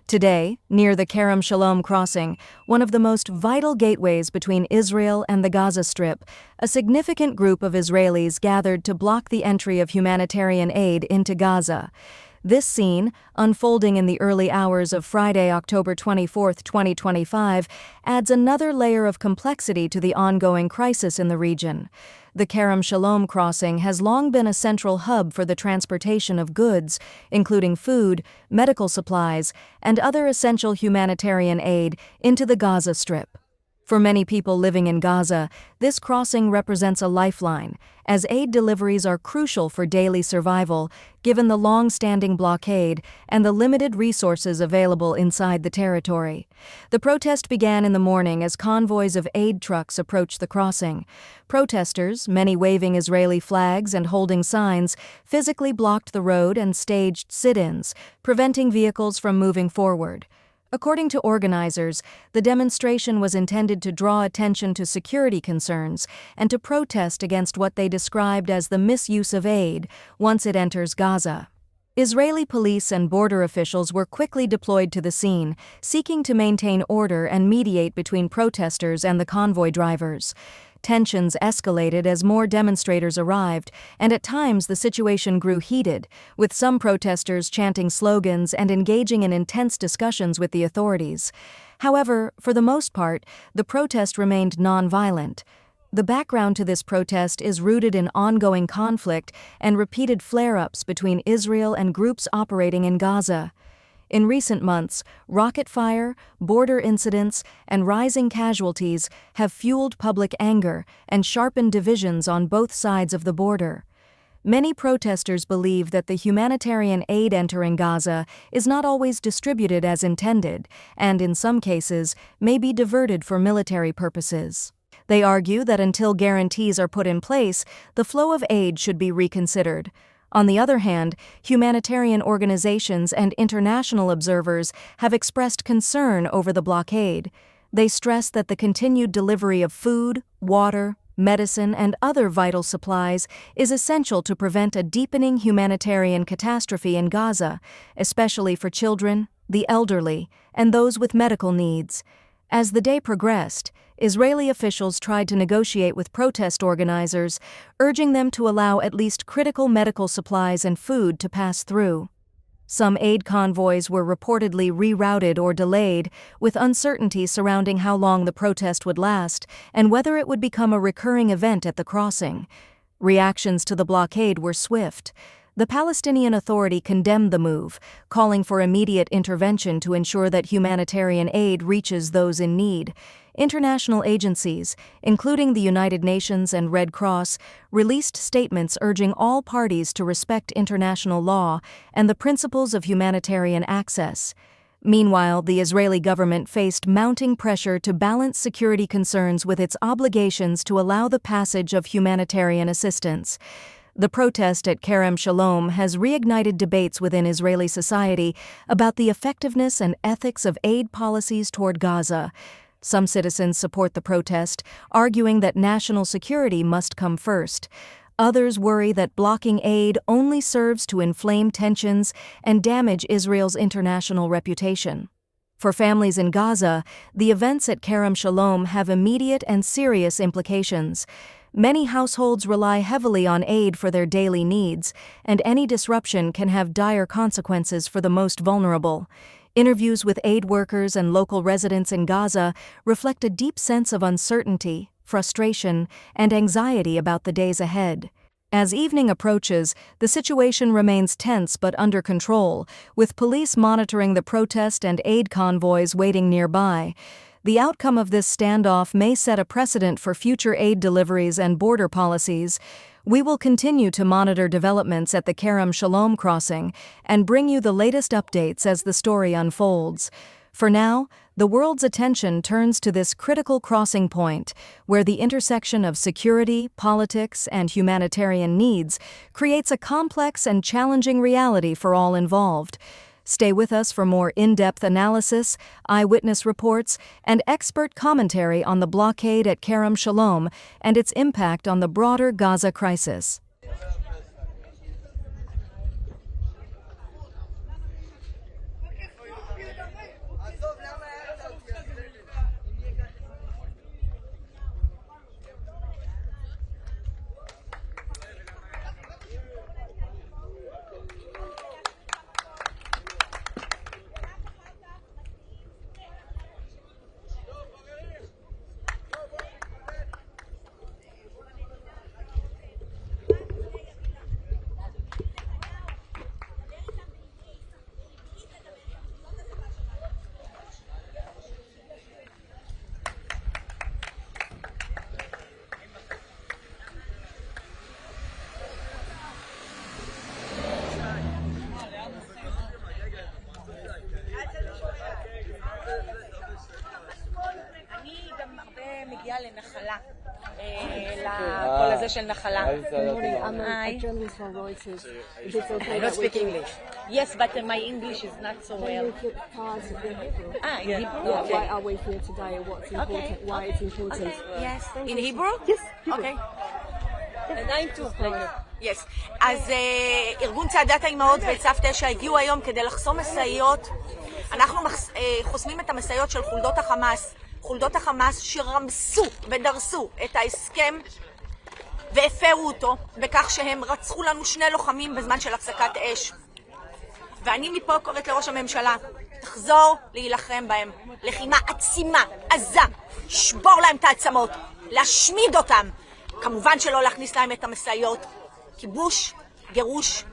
Today, near the Kerem Shalom crossing, one of the most vital gateways between Israel and the Gaza Strip, a significant group of Israelis gathered to block the entry of humanitarian aid into Gaza. This scene, unfolding in the early hours of Friday, October 24, 2025, adds another layer of complexity to the ongoing crisis in the region. The Kerem Shalom crossing has long been a central hub for the transportation of goods, including food, medical supplies, and other essential humanitarian aid, into the Gaza Strip. For many people living in Gaza, this crossing represents a lifeline, as aid deliveries are crucial for daily survival, given the long-standing blockade and the limited resources available inside the territory. The protest began in the morning as convoys of aid trucks approached the crossing. Protesters, many waving Israeli flags and holding signs, physically blocked the road and staged sit-ins, preventing vehicles from moving forward. According to organizers, the demonstration was intended to draw attention to security concerns and to protest against what they described as the misuse of aid once it enters Gaza. Israeli police and border officials were quickly deployed to the scene, seeking to maintain order and mediate between protesters and the convoy drivers. Tensions escalated as more demonstrators arrived, and at times the situation grew heated, with some protesters chanting slogans and engaging in intense discussions with the authorities. However, for the most part, the protest remained nonviolent. The background to this protest is rooted in ongoing conflict and repeated flare-ups between Israel and groups operating in Gaza. In recent months, rocket fire, border incidents, and rising casualties have fueled public anger and sharpened divisions on both sides of the border. Many protesters believe that the humanitarian aid entering Gaza is not always distributed as intended, and in some cases, may be diverted for military purposes. They argue that until guarantees are put in place, the flow of aid should be reconsidered. On the other hand, humanitarian organizations and international observers have expressed concern over the blockade. They stress that the continued delivery of food, water, medicine, and other vital supplies is essential to prevent a deepening humanitarian catastrophe in Gaza, especially for children, the elderly, and those with medical needs. As the day progressed, Israeli officials tried to negotiate with protest organizers, urging them to allow at least critical medical supplies and food to pass through. Some aid convoys were reportedly rerouted or delayed, with uncertainty surrounding how long the protest would last and whether it would become a recurring event at the crossing. Reactions to the blockade were swift. The Palestinian Authority condemned the move, calling for immediate intervention to ensure that humanitarian aid reaches those in need. International agencies, including the United Nations and Red Cross, released statements urging all parties to respect international law and the principles of humanitarian access. Meanwhile, the Israeli government faced mounting pressure to balance security concerns with its obligations to allow the passage of humanitarian assistance. The protest at Kerem Shalom has reignited debates within Israeli society about the effectiveness and ethics of aid policies toward Gaza. Some citizens support the protest, arguing that national security must come first. Others worry that blocking aid only serves to inflame tensions and damage Israel's international reputation. For families in Gaza, the events at Kerem Shalom have immediate and serious implications. Many households rely heavily on aid for their daily needs, and any disruption can have dire consequences for the most vulnerable. Interviews with aid workers and local residents in Gaza reflect a deep sense of uncertainty, frustration, and anxiety about the days ahead. As evening approaches, the situation remains tense but under control, with police monitoring the protest and aid convoys waiting nearby. The outcome of this standoff may set a precedent for future aid deliveries and border policies. We will continue to monitor developments at the Kerem Shalom crossing and bring you the latest updates as the story unfolds. For now, the world's attention turns to this critical crossing point, where the intersection of security, politics, and humanitarian needs creates a complex and challenging reality for all involved. Stay with us for more in-depth analysis, eyewitness reports, and expert commentary on the blockade at Kerem Shalom and its impact on the broader Gaza crisis. נחלה. לקול הזה של נחלה. I'm a journalist from Reuters. Is it okay? I don't speak English. Yes, but my English is not so Can well. you keep cards in Hebrew? In Hebrew? Yeah, Okay. why are we here today? What's important? Why it's important? Okay. Yes. In Hebrew? Yes. Okay. And I'm too. Yes. אז ארגון צעדת האימהות וצו 9 הגיעו היום כדי לחסום משאיות. אנחנו חוסמים את המשאיות של חולדות החמאס. חולדות החמאס שרמסו ודרסו את ההסכם והפרו אותו בכך שהם רצחו לנו 2 לוחמים בזמן של הפסקת אש. ואני מפה קוראת לראש הממשלה, תחזור להילחם בהם. לחימה עצימה, עזה, שבור להם את העצמות, להשמיד אותם. כמובן שלא להכניס להם את המשאיות. כיבוש, גירוש.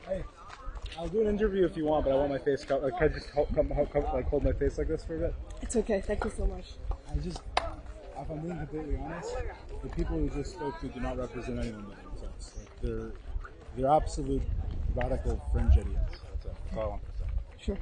Hey, I'll do an interview if you want, but I want my face covered. Can I just hold my face like this for a bit? It's okay. Thank you so much. If I'm being completely honest, the people who just spoke to do not represent anyone that makes sense. Like they're absolute radical fringe idiots. That's all I want to say. Sure.